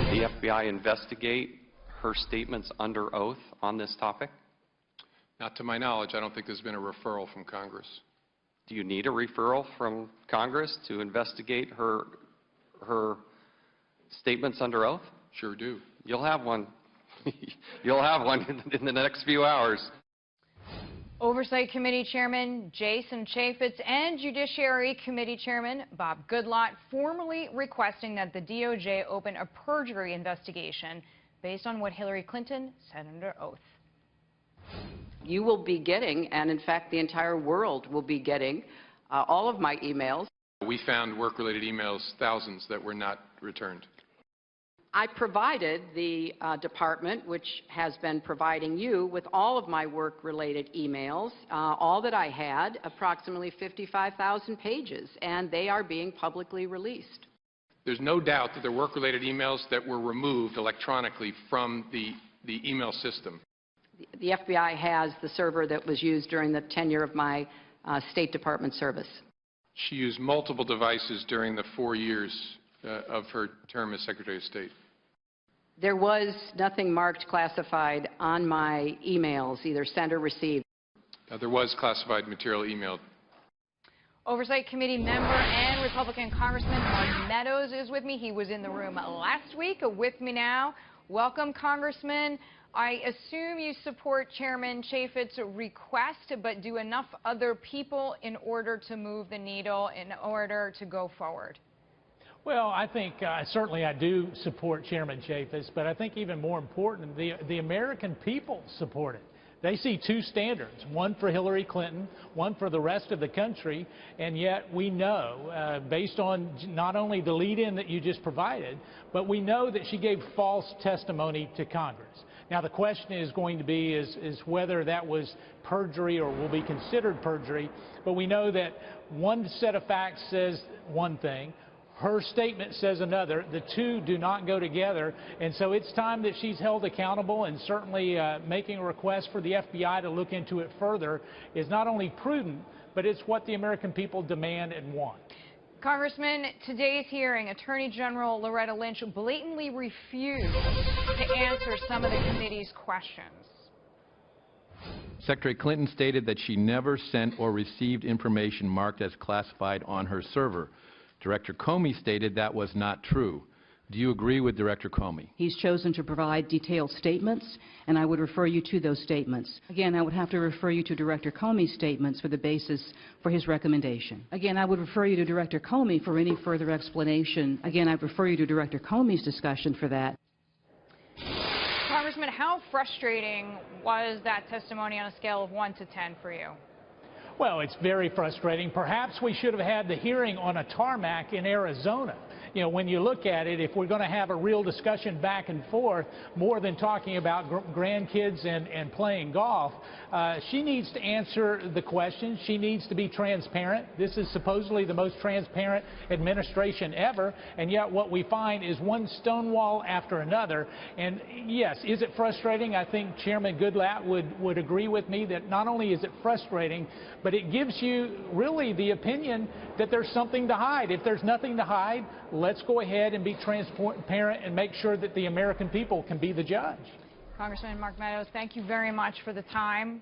the FBI investigate her statements under oath on this topic? Not to my knowledge. I don't think there's been a referral from Congress. Do you need a referral from Congress to investigate her statements under oath? Sure do. You'll have one. You'll have one in the next few hours. Oversight Committee Chairman Jason Chaffetz and Judiciary Committee Chairman Bob Goodlatte formally requesting that the DOJ open a perjury investigation based on what Hillary Clinton said under oath. You will be getting, and in fact the entire world will be getting, all of my emails. We found work-related emails, thousands, that were not returned. I provided the department, which has been providing you, with all of my work-related emails, all that I had, approximately 55,000 pages, and they are being publicly released. There's no doubt that there were work-related emails that were removed electronically from the email system. The FBI has the server that was used during the tenure of my State Department service. She used multiple devices during the 4 years of her term as Secretary of State. There was nothing marked classified on my emails, either sent or received. There was classified material emailed. Oversight Committee member and Republican Congressman Mark Meadows is with me. He was in the room last week, with me now. Welcome, Congressman. I assume you support Chairman Chaffetz's request, but do enough other people in order to move the needle, in order to go forward? Well, I think certainly I do support Chairman Chaffetz, but I think even more important, the American people support it. They see two standards, one for Hillary Clinton, one for the rest of the country, and yet we know, based on not only the lead-in that you just provided, but we know that she gave false testimony to Congress. Now, the question is going to be is whether that was perjury or will be considered perjury, but we know that one set of facts says one thing, her statement says another. The two do not go together, and so it's time that she's held accountable, and certainly making a request for the FBI to look into it further is not only prudent, but it's what the American people demand and want. Congressman, today's hearing, Attorney General Loretta Lynch blatantly refused to answer some of the committee's questions. Secretary Clinton stated that she never sent or received information marked as classified on her server. Director Comey stated that was not true. Do you agree with Director Comey? He's chosen to provide detailed statements, and I would refer you to those statements. Again, I would have to refer you to Director Comey's statements for the basis for his recommendation. Again, I would refer you to Director Comey for any further explanation. Again, I'd refer you to Director Comey's discussion for that. Congressman, how frustrating was that testimony on a scale of 1 to 10 for you? Well, it's very frustrating. Perhaps we should have had the hearing on a tarmac in Arizona. You know, when you look at it, if we're going to have a real discussion back and forth, more than talking about grandkids and playing golf, she needs to answer the questions. She needs to be transparent. This is supposedly the most transparent administration ever, and yet what we find is one stonewall after another. And yes, is it frustrating? I think Chairman Goodlatte would agree with me that not only is it frustrating, but it gives you really the opinion that there's something to hide. If there's nothing to hide, let's go ahead and be transparent and make sure that the American people can be the judge. Congressman Mark Meadows, thank you very much for the time.